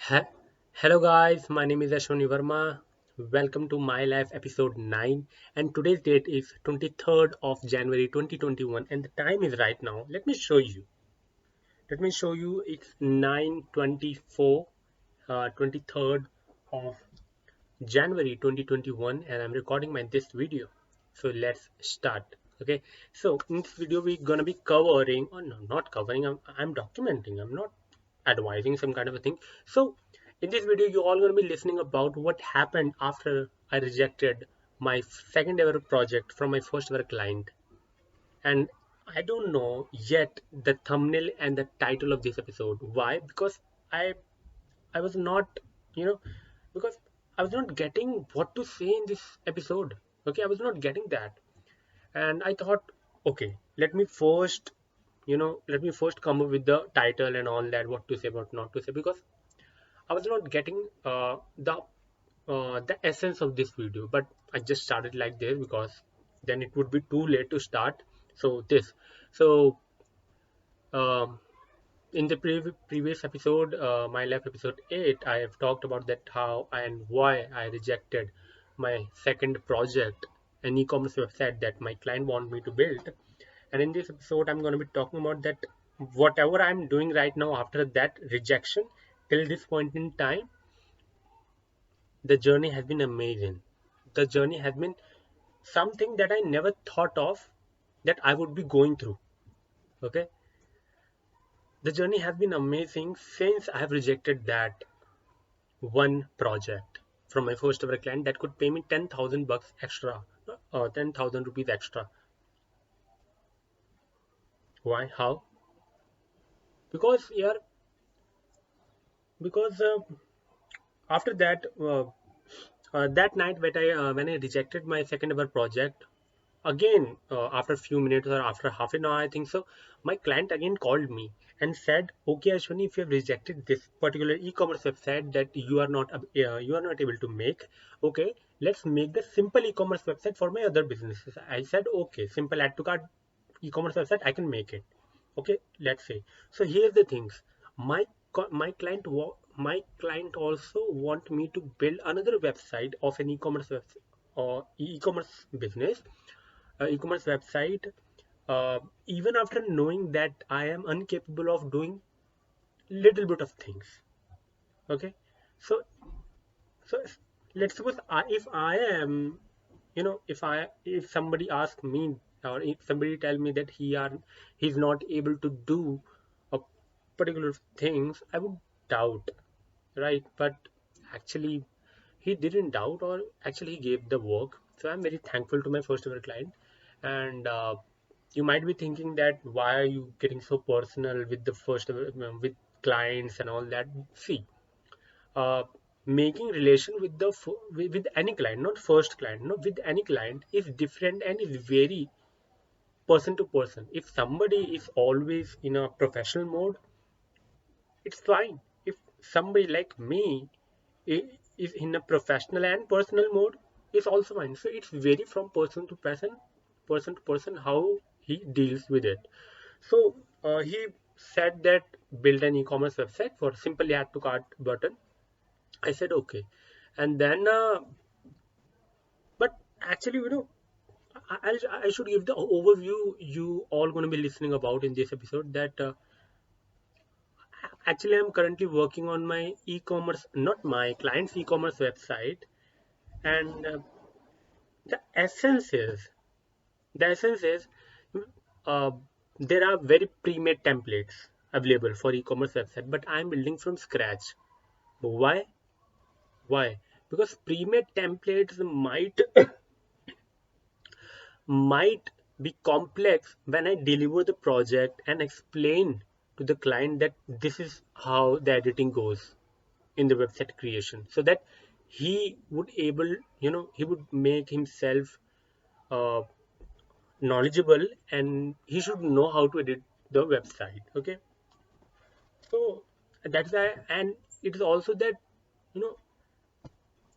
He- Hello guys, my name is Ashwani Verma. Welcome to My Life episode 9 and today's date is 23rd of January 2021 and the time is right now. Let me show you. It's 9:24 23rd of January 2021 and I'm recording this video. So let's start. Okay. So in this video we're gonna be covering or no, not covering, I'm documenting. I'm not advising some kind of a thing. So in this video you're all going to be listening about what happened after I rejected my second ever project from my first ever client. And I don't know yet the thumbnail and the title of this episode. Why? Because i I was not, you know because I was not getting what to say in this episode. Okay, I was not getting that. And I thought, okay, let me first come up with the title and all that, what to say, what not to say, because I was not getting the essence of this video. But I just started like this because then it would be too late to start. So this, so um, in the previous episode, my life episode 8, I have talked about that how and why I rejected my second project, an e-commerce website that my client want me to build. And in this episode, I'm going to be talking about that whatever I'm doing right now after that rejection till this point in time, the journey has been amazing. The journey has been something that I never thought of that I would be going through. Okay. The journey has been amazing since I have rejected that one project from my first ever client that could pay me 10,000 bucks extra, 10,000 rupees extra. Why? How? Because, yeah, because after that, that night when I rejected my second ever project, again, after a few minutes or after half an hour, I think so, my client again called me and said, "Okay, Ashwani, if you have rejected this particular e-commerce website that you are not able to make, okay, let's make the simple e-commerce website for my other businesses." I said, "Okay, simple add to cart e-commerce website, I can make it." Okay, let's say. So here's the things. My my client also want me to build another website of an e-commerce website or e-commerce business, e-commerce website, even after knowing that I am incapable of doing little bit of things. Okay, so so let's suppose if I am, if somebody asks me or if somebody tell me that he's not able to do a particular things, I would doubt, right? But actually, he didn't doubt, or actually he gave the work. So I'm very thankful to my first ever client. And you might be thinking that why are you getting so personal with the with clients and all that. See, uh, making relation with with any client, not first client, no, with any client is different and is very person to person. If somebody is always in a professional mode, it's fine. If somebody like me is in a professional and personal mode, it's also fine. So it's vary from person to person how he deals with it. So he said that build an e-commerce website for simply add to cart button. I said okay. And then but actually, I should give the overview you all going to be listening about in this episode, that actually I'm currently working on my e-commerce, not my client's e-commerce website. And the essence is the essence is uh, there are very pre-made templates available for e-commerce website, but I'm building from scratch. Why why because pre-made templates might be complex when I deliver the project and explain to the client that this is how the editing goes in the website creation, so that he would able, he would make himself uh, knowledgeable, and he should know how to edit the website. Okay, so that's why. And it is also that, you know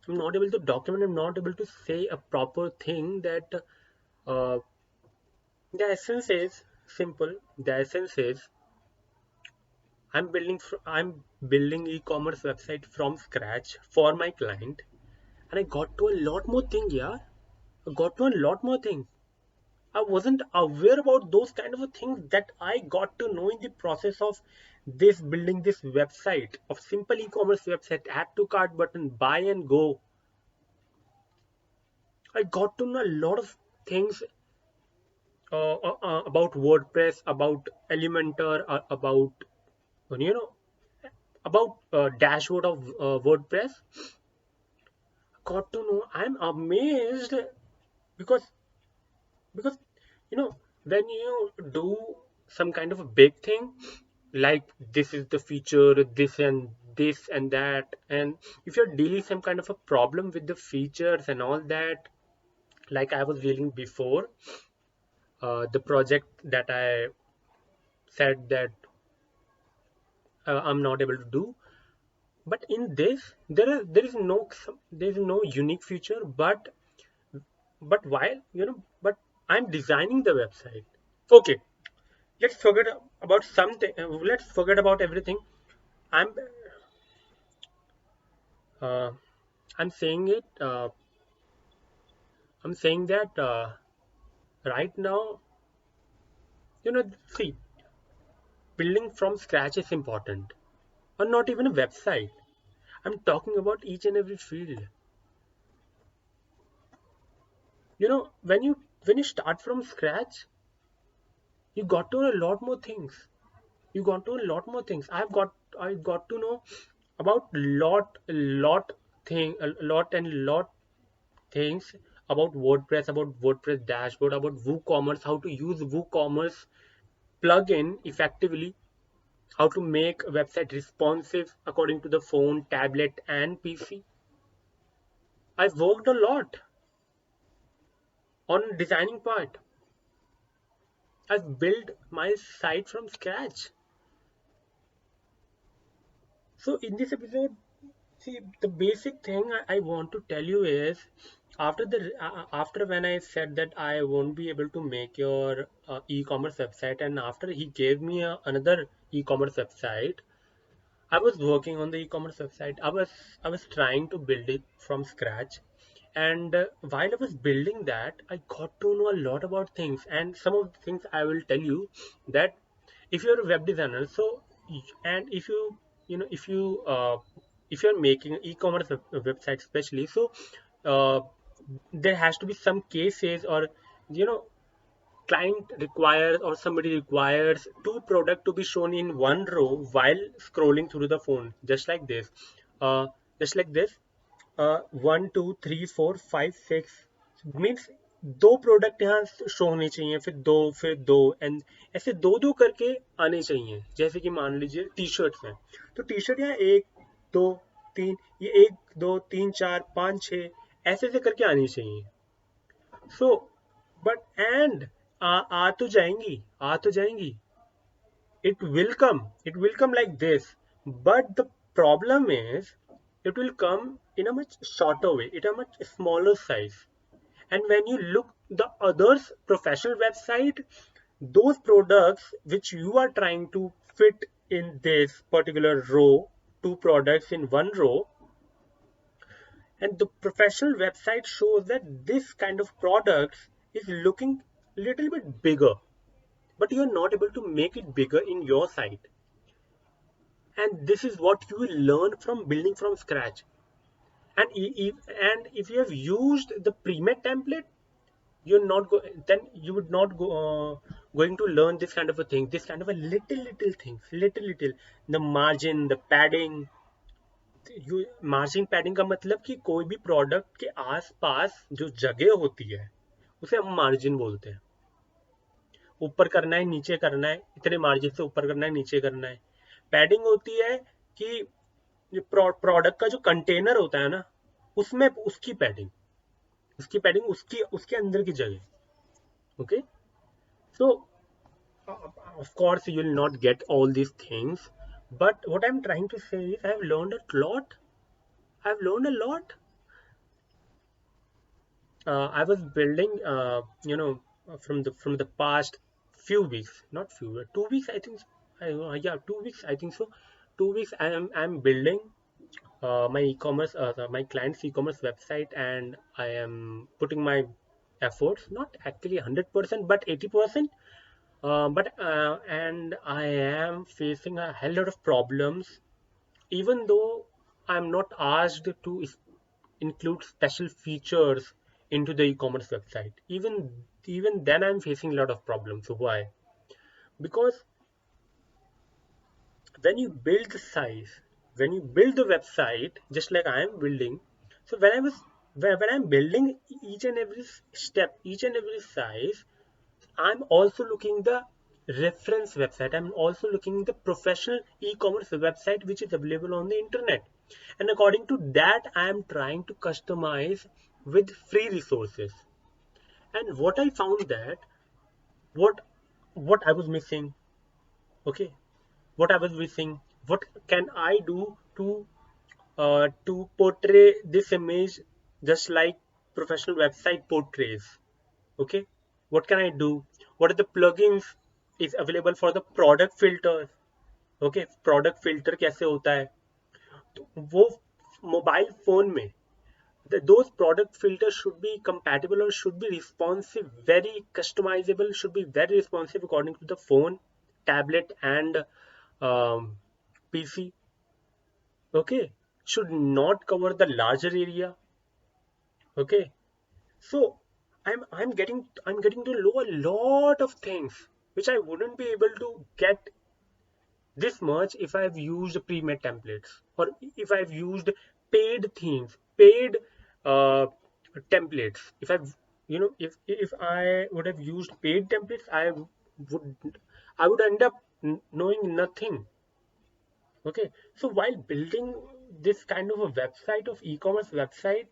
I'm not able to document, I'm not able to say a proper thing, that uh, the essence is simple. The essence is I'm building e-commerce website from scratch for my client, and I got to a lot more thing. Yeah, I got to a lot more things. I wasn't aware about those kind of things that I got to know in the process of this building this website of simple e-commerce website, add to cart button, buy and go. I got to know a lot of things about WordPress, about Elementor, about you know about dashboard of WordPress. Got to know. I'm amazed because because you know when you do some kind of a big thing like this is the feature, this and that, and if you're dealing some kind of a problem with the features and all that, like I was dealing before, the project that I said that I'm not able to do. But in this, there is no unique feature. But while but I'm designing the website. Okay, let's forget about something. Let's forget about everything. I'm uh, I'm saying it. I'm saying that right now, see, building from scratch is important, or not even a website. I'm talking about each and every field. When you start from scratch, you got to know a lot more things. You got to know a lot more things. I got to know about lot things about WordPress dashboard, about WooCommerce, how to use WooCommerce plugin effectively, how to make a website responsive according to the phone, tablet, and PC. I've worked a lot on designing part. I've built my site from scratch. So in this episode, see, the basic thing I want to tell you is after when I said that I won't be able to make your e-commerce website, and after he gave me another e-commerce website, I was working on the e-commerce website. I was trying to build it from scratch, and while I was building that, I got to know a lot about things. And some of the things I will tell you that if you're a web designer, so and if you're making an e-commerce website, especially, so uh, there has to be some cases, or you know client requires or somebody requires two products to be shown in one row while scrolling through the phone, uh, just like this 1 2 3 4 5 6 means दो product यहाँ show होने चाहिए, फिर दो and ऐसे दो दो करके आने चाहिए। जैसे कि मान लीजिए टी शर्ट्स हैं, तो टी शर्ट यहाँ 1 2 3, ये 1 2 3 4 5 6 ऐसे ऐसे करके आनी चाहिए। सो बट एंड आ तो जाएंगी, it will come like this, but the problem is it will come in a much shorter way, in a much smaller size. And when you look the others professional website, those products which you are trying to fit in this particular row, two products in one row, and the professional website shows that this kind of products is looking little bit bigger, but you are not able to make it bigger in your site. And this is what you will learn from building from scratch. And if you have used the pre-made template, you're not go then you would not go going to learn this kind of a thing, this kind of a little things, little the margin, the padding। you margin padding का मतलब कि कोई भी product के आसपास जो जगह होती है उसे हम मार्जिन बोलते हैं। ऊपर करना है, नीचे करना है, इतने मार्जिन से ऊपर करना है, नीचे करना है। पैडिंग होती है कि प्रोडक्ट का जो कंटेनर होता है ना, उसमें उसकी पैडिंग उसकी उसके अंदर की जगह। Okay, so of course you will not get all these things, but what I'm trying to say is I've learned a lot. I was building from the past few weeks, not few 2 weeks I think, yeah, 2 weeks, I think so. 2 weeks I'm building my e-commerce, my client's e-commerce website, and I am putting my efforts, not actually 100%, but 80%. And I am facing a hell lot of problems, even though I'm not asked to include special features into the e-commerce website. Even then, I'm facing a lot of problems. Why? Because when you build the size, when you build the website, just like I am building, so when I'm building each and every step, each and every size, I'm also looking the reference website. I'm also looking the professional e-commerce website which is available on the internet. And according to that, I am trying to customize with free resources. And what I found that what what I was missing, okay, what I was missing, what can I do to portray this image just like professional website portrays? Okay, what can I do? What are the plugins is available for the product filters? Okay, product filter कैसे होता है? तो वो mobile phone में those product filters should be compatible or should be responsive, very customizable, should be very responsive according to the phone, tablet, and um, PC. Okay, should not cover the larger area. Okay, so I'm getting to know a lot of things which I wouldn't be able to get this much if I've used pre-made templates, or if I've used paid themes, paid uh, templates. If I've, if I would have used paid templates, would I would end up knowing nothing. Okay, so while building this kind of a website, of e-commerce website,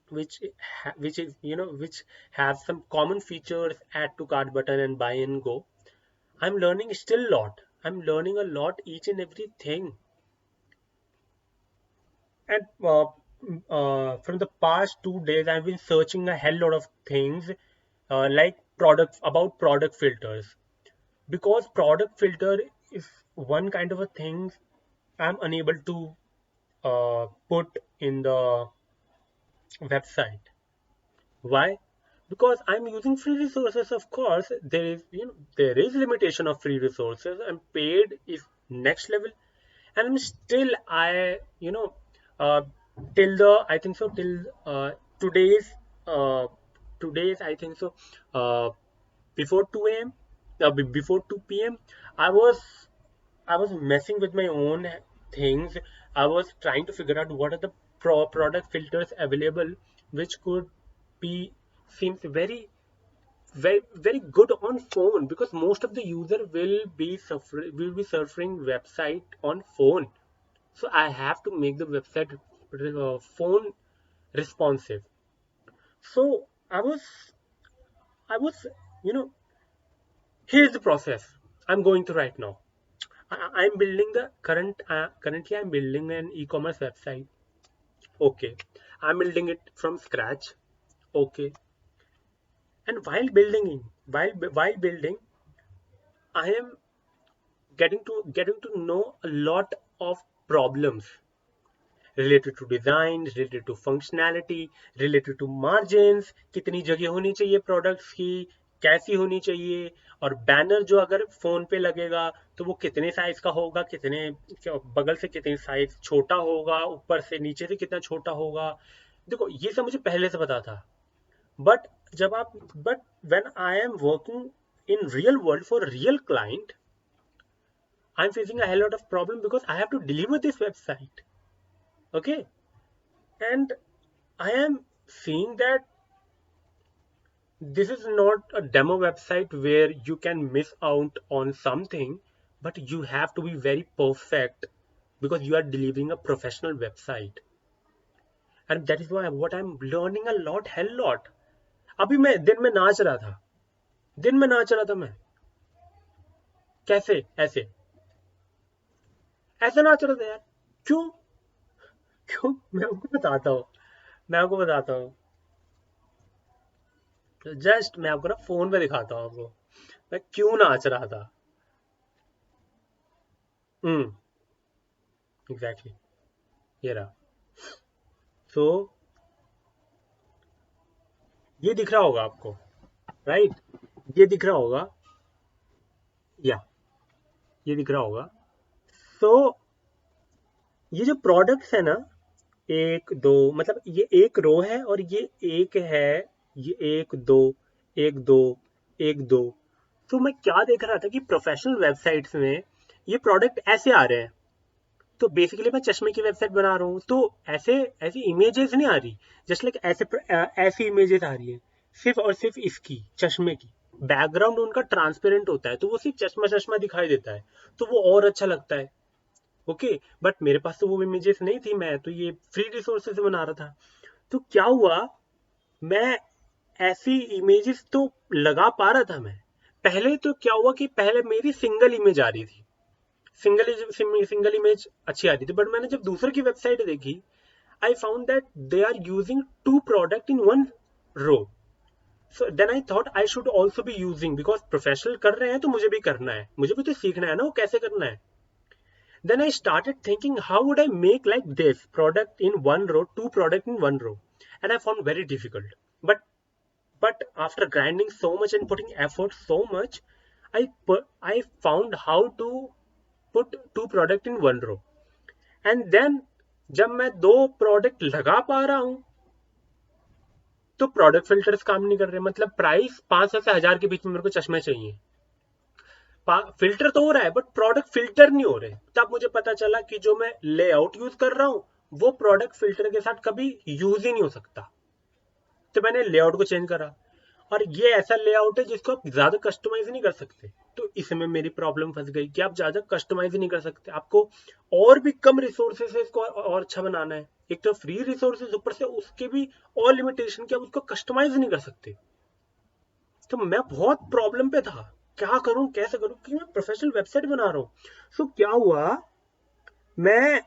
which is, which has some common features, add to cart button and buy and go, I'm learning still a lot. I'm learning a lot, each and everything. And from the past 2 days, I've been searching a hell lot of things, like products, about product filters, because product filter is one kind of a thing I'm unable to put in the website. Why? Because I'm using free resources. Of course, there is limitation of free resources, and paid is next level. And I'm still, uh, till the I think so till today's uh, today's I think so before 2 a.m. Before 2 p.m. I was I was messing with my own things. I was trying to figure out what are the product filters available, which could be seems very good on phone, because most of the user will be suffering website on phone. So I have to make the website phone responsive. So I was you know here's the process I'm going through right now. I'm building the currently I'm building an e-commerce website. Okay, I'm building it from scratch. Okay, and while building, I am getting to know a lot of problems related to design, related to functionality, related to margins, कितनी जगह होनी चाहिए products की, कैसी होनी चाहिए, और banner जो अगर फोन पे लगेगा तो वो कितने साइज का होगा, बगल से कितने साइज छोटा होगा, ऊपर से नीचे से कितना छोटा होगा। देखो ये सब मुझे पहले से पता था, but but when I am working in real world for real client, I am facing a hell lot of problem because I have to deliver this website. Okay, and I am seeing that this is not a demo website where you can miss out on something, but you have to be very perfect because you are delivering a professional website. And that is why what I'm learning a lot, hell lot. अभी मैं दिन में नाच रहा था, दिन में नाच रहा था मैं, कैसे ऐसे ऐसे नाच रहा था यार. क्यों? क्यों? मैं आपको बताता हूँ, मैं आपको बताता हूँ. जस्ट मैं आपको ना फोन पे दिखाता हूँ आपको मैं क्यों नाच रहा था. हम्म, एग्जैक्टली, ये रहा। सो ये दिख रहा होगा आपको, राइट? ये दिख रहा होगा, या ये दिख रहा होगा। सो ये जो प्रोडक्ट्स है ना, एक दो, मतलब ये एक रो है और ये एक है, ये एक दो, एक दो, एक दो। तो मैं क्या देख रहा था कि प्रोफेशनल वेबसाइट्स में ये प्रोडक्ट ऐसे आ रहे हैं। तो बेसिकली मैं चश्मे की वेबसाइट बना रहा हूँ, तो ऐसे ऐसी इमेजेस नहीं आ रही, जस्ट लाइक ऐसे ऐसी इमेजेस आ रही है, सिर्फ और सिर्फ इसकी चश्मे की। बैकग्राउंड उनका ट्रांसपेरेंट होता है, तो वो सिर्फ चश्मा चश्मा दिखाई देता है, तो वो और अच्छा लगता है। ओके, बट मेरे पास तो वो इमेजेस नहीं थी, मैं तो ये फ्री रिसोर्सेज से बना रहा था। तो क्या हुआ, मैं ऐसी इमेजेस तो लगा पा रहा था मैं। पहले तो क्या हुआ कि पहले मेरी सिंगल इमेज आ रही थी, सिंगल इमेज अच्छी आ रही थी, बट मैंने जब दूसरे की वेबसाइट देखी, I found that they are using two product in one row. So then I thought I should also be using, because professional कर रहे हैं तो मुझे भी करना है, मुझे भी तो सीखना है ना वो कैसे करना है। Then I started thinking, how would I make like this product in one row, two product in one row, and I found very difficult. But after grinding so much and putting effort so much, I found how to put two product in one row. And then जब मैं दो product लगा पा रहा हूँ, तो product filters काम नहीं कर रहे। मतलब प्राइस 500 से 1000 के बीच में मेरे को चश्मे चाहिए, फिल्टर तो हो रहा है बट प्रोडक्ट फिल्टर नहीं हो रहे। तब मुझे पता चला कि जो मैं लेआउट यूज कर रहा हूँ, वो प्रोडक्ट फिल्टर के साथ कभी यूज ही नहीं हो सकता। तो मैंने लेआउट को चेंज करा, और ये ऐसा लेआउट है जिसको आप ज्यादा कस्टमाइज नहीं कर सकते। तो इसमें मेरी प्रॉब्लम फंस गई कि आप ज्यादा कस्टमाइज नहीं कर सकते, आपको और भी कम रिसोर्सेज से इसको और अच्छा बनाना है। एक तो फ्री रिसोर्सेज, ऊपर से उसके भी और लिमिटेशन कि आप उसको कस्टमाइज नहीं कर सकते। तो मैं बहुत प्रॉब्लम पे था, क्या करूं कैसे करूं, कि मैं प्रोफेशनल वेबसाइट बना रहा हूँ। सो क्या हुआ, मैं,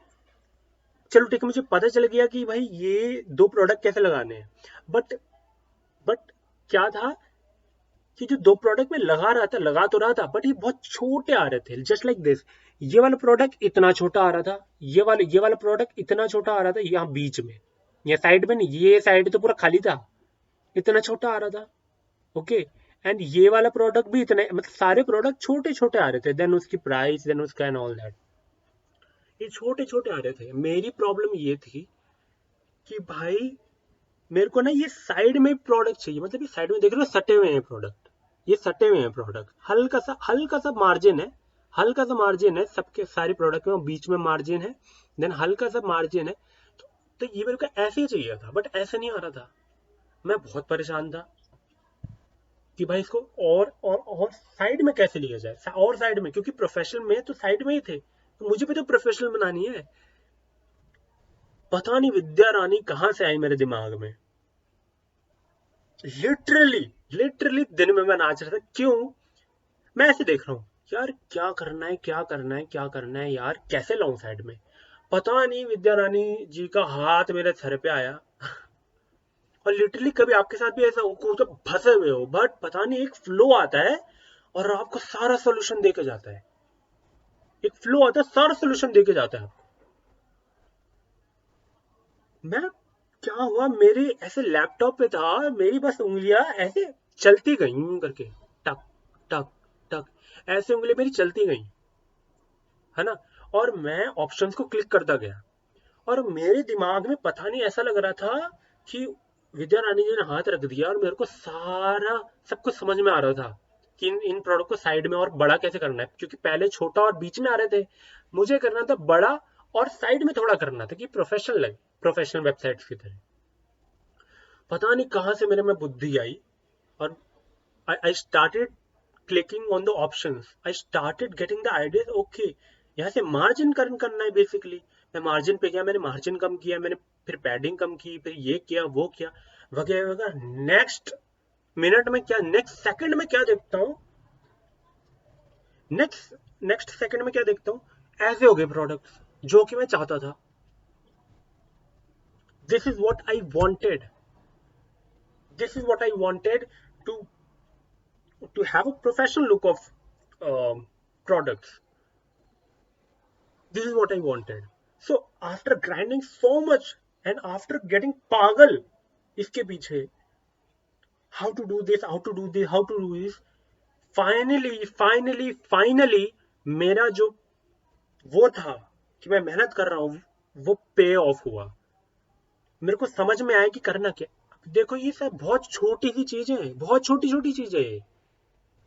चलो ठीक है, मुझे पता चल गया कि भाई ये दो प्रोडक्ट कैसे लगाने हैं। बट बट क्या था कि जो दो प्रोडक्ट में लगा तो रहा था, बट ये बहुत छोटे आ रहे थे, जस्ट लाइक दिस। ये वाला प्रोडक्ट इतना छोटा आ रहा था, ये वाला प्रोडक्ट इतना छोटा आ रहा था, यहाँ बीच में, या साइड में नहीं, ये साइड तो पूरा खाली था, इतना छोटा आ रहा था। ओके, एंड ये वाला प्रोडक्ट भी इतने, मतलब सारे प्रोडक्ट छोटे छोटे आ रहे थे, देन उसकी प्राइस, देन उसका एंड ऑल दैट, ये छोटे छोटे आ रहे थे। मेरी प्रॉब्लम ये थी कि भाई मेरे को ना ये साइड में प्रोडक्ट चाहिए, मतलब ये साइड में देख रहे हो सटे हुए हैं प्रोडक्ट, ये सटे हुए हैं प्रोडक्ट, हल्का सा मार्जिन है, हल्का सा मार्जिन है सबके सारे प्रोडक्ट में, बीच में मार्जिन है, देन हल्का सा मार्जिन है। तो ये मेरे को ऐसे ही चाहिए था, बट ऐसा नहीं आ रहा था। मैं बहुत परेशान था कि भाई इसको और साइड में कैसे लिया जाए, और साइड में, क्योंकि प्रोफेशनल में तो साइड में ही थे, तो मुझे भी तो प्रोफेशनल बनानी है। पता नहीं विद्या रानी कहाँ से आई मेरे दिमाग में। लिटरली, लिटरली दिन में मैं नाच रहा था। क्यों? मैं ऐसे देख रहा हूँ, यार क्या करना है, क्या करना है, क्या करना है यार, कैसे लाऊं साइड में। पता नहीं विद्या रानी जी का हाथ मेरे सर पे आया, और लिटरली कभी आपके साथ भी ऐसा हो को तो फंसे हुए हो, बट पता नहीं एक फ्लो आता है और आपको सारा सोल्यूशन देके जाता है। एक फ्लो आता है, सारा सोल्यूशन देके जाता है आपको। मैं, क्या हुआ, मेरे ऐसे लैपटॉप पे था, मेरी बस उंगलियां ऐसे चलती गई करके, टक टक टक, ऐसे उंगली मेरी चलती गई, है ना। और मैं ऑप्शंस को क्लिक करता गया, और मेरे दिमाग में पता नहीं ऐसा लग रहा था कि विद्या रानी जी ने हाथ रख दिया और मेरे को सारा सब कुछ समझ में आ रहा था कि इन प्रोडक्ट को साइड में और बड़ा कैसे करना है, क्योंकि पहले छोटा और बीच में आ रहे थे, मुझे करना था बड़ा और साइड में थोड़ा करना था कि प्रोफेशनल लगे, प्रोफेशनल वेबसाइट्स की तरह। पता नहीं कहाँ से मेरे में बुद्धि आई, और I started clicking on the options. I started getting the ideas. Okay, यहाँ से मार्जिन करना है बेसिकली। मैं मार्जिन पे गया, मैंने मार्जिन कम किया, मैंने फिर पैडिंग कम की, फिर ये किया वो किया, वगैरह वगैरह। नेक्स्ट मिनट में क्या, नेक्स्ट सेकंड में क्या देखता हूँ, नेक्स्ट नेक्स्ट सेकंड में क्या देखता हूँ, ऐसे हो गए प्रोडक्ट्स जो कि मैं चाहता था। This is what I wanted, this is what I wanted, to to have a professional look of products. This is what I wanted. So after grinding so much and after getting पागल इसके पीछे, how to do this, how to do this, how to do this, finally मेरा जो वो था कि मैं मेहनत कर रहा हूँ, वो पे ऑफ हुआ। मेरे को समझ में आया कि करना क्या। देखो ये सब बहुत छोटी सी चीजें हैं, बहुत छोटी छोटी चीजें हैं,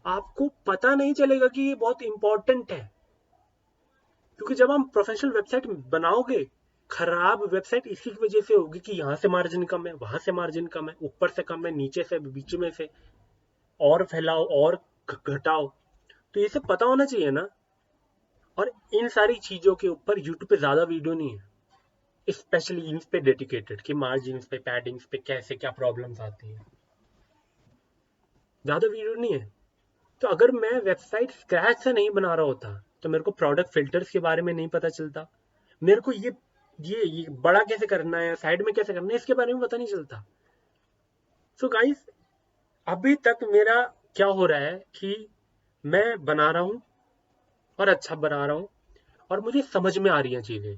आपको पता नहीं चलेगा कि ये बहुत इंपॉर्टेंट है। क्योंकि जब हम प्रोफेशनल वेबसाइट बनाओगे, खराब वेबसाइट इसी की वजह से होगी कि यहाँ से मार्जिन कम है, वहां से मार्जिन कम है, ऊपर से कम है, नीचे से, बीच में से, और फैलाओ और घटाओ। तो ये सब पता होना चाहिए ना। और इन सारी चीजों के ऊपर यूट्यूब पे ज्यादा वीडियो नहीं है, स्पेशली इन पे डेडिकेटेड कि मार्जिन पे, पैडिंग्स पे कैसे क्या प्रॉब्लम्स आती है, ज्यादा वीडियो नहीं है। तो अगर मैं वेबसाइट स्क्रैच से नहीं बना रहा होता तो मेरे को प्रोडक्ट फिल्टर्स के बारे में नहीं पता चलता, मेरे को ये बड़ा कैसे करना है, साइड में कैसे करना है, इसके बारे में पता नहीं चलता। सो गाइस, अभी तक मेरा क्या हो रहा है कि मैं बना रहा हूँ और अच्छा बना रहा हूँ, और मुझे समझ में आ रही हैं चीजें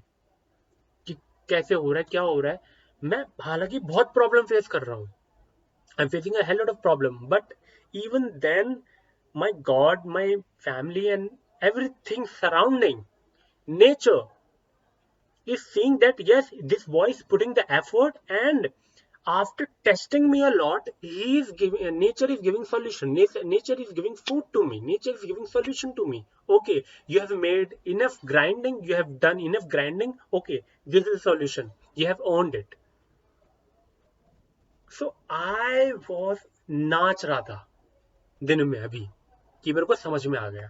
कि कैसे हो रहा है, क्या हो रहा है। मैं हालांकि बहुत प्रॉब्लम फेस कर रहा हूँ, I am facing a hell lot of problem, but even then my God, my family, and everything surrounding nature is seeing that yes, this boy is putting the effort, and after testing me a lot, he is giving, nature is giving solution. Nature is giving food to me. Nature is giving solution to me. Okay, you have made enough grinding. You have done enough grinding. Okay, this is a solution. You have owned it. So I was नाच रहा था दिन में अभी कि मेरे को समझ में आ गया।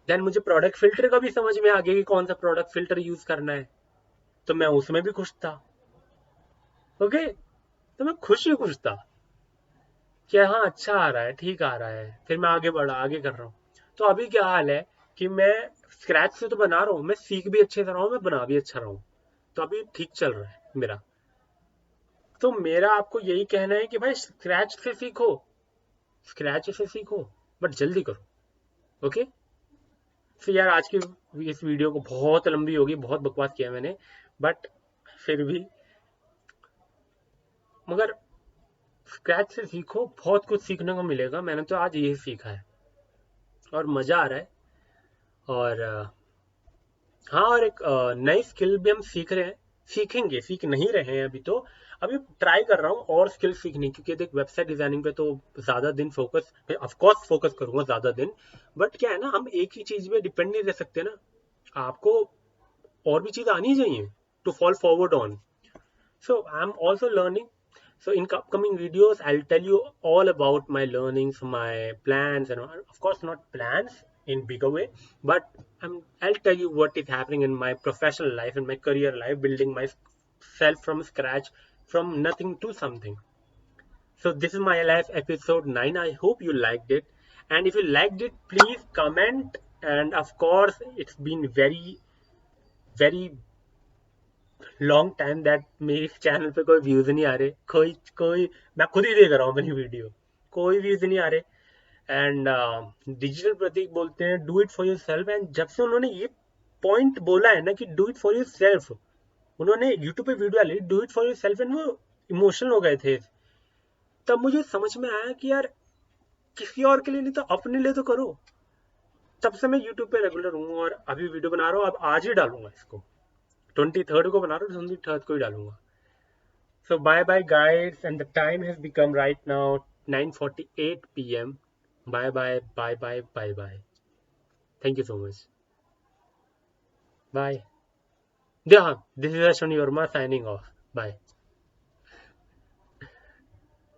देन मुझे प्रोडक्ट फिल्टर का भी समझ में आ गया कि कौन सा प्रोडक्ट फिल्टर यूज करना है, तो मैं उसमें भी खुश था। ओके, तो मैं खुश ही खुश था कि हाँ अच्छा आ रहा है, ठीक आ रहा है, फिर मैं आगे बढ़ा, आगे कर रहा हूँ। तो अभी क्या हाल है कि मैं स्क्रैच से तो बना रहा हूँ, मैं सीख भी अच्छे से रहा हूँ, मैं बना भी अच्छा रहा हूँ, तो अभी ठीक चल रहा है मेरा। तो मेरा आपको यही कहना है कि भाई स्क्रैच से सीखो, स्क्रैच से सीखो, बट जल्दी करो। ओके, फिर यार आज की इस वीडियो को बहुत लंबी होगी, बहुत बकवास किया मैंने, बट फिर भी, मगर स्क्रैच से सीखो, बहुत कुछ सीखने को मिलेगा। मैंने तो आज यही सीखा है और मजा आ रहा है। और हाँ, और एक नई स्किल भी हम सीख रहे हैं, सीखेंगे, सीख नहीं रहे हैं अभी तो। अभी ट्राई कर रहा हूँ और स्किल सीखने की, क्योंकि देख वेबसाइट डिजाइनिंग पे तो ज्यादा दिन फोकस, ऑफ कोर्स फोकस करूंगा ज्यादा दिन, बट क्या है ना, हम एक ही चीज में डिपेंड नहीं रह सकते ना, आपको और भी चीज आनी चाहिए to fall forward on. So I am also learning. So in upcoming videos, I'll tell you all about my learnings, my plans, and of course not plans in bigger way, but I'll tell you what is happening in my professional life and my career life, building myself from scratch, from nothing to something. So this is my life episode 9. I hope you liked it, and if you liked it, please comment. And of course, it's been very, very long time that मेरे इस channel पे कोई views नहीं आ रहे, कोई कोई मैं खुद ही देख रहा हूँ अपनी वीडियो, कोई व्यूज नहीं आ रहे। एंड डिजिटल प्रतीक बोलते हैं do it for your self, and जब से उन्होंने ये पॉइंट बोला है ना कि do it for your self, उन्होंने यूट्यूब पे वीडियो डाली do it for your self, and वो इमोशनल हो गए थे। तब मुझे समझ में आया कि यार किसी और के लिए नहीं तो अपने लिए तो करो। तब से मैं यूट्यूब पे रेगुलर हूँ और अभी वीडियो बना रहा हूँ, अब आज ही डालूंगा इसको, 23rd को बना रहा हूँ, 23rd को ही डालूंगा। So bye bye guys, and the time has become right now 9:48 p.m. Bye bye, bye bye, bye bye. Thank you so much. Bye. Yeah, this is Ashwani Verma signing off. Bye.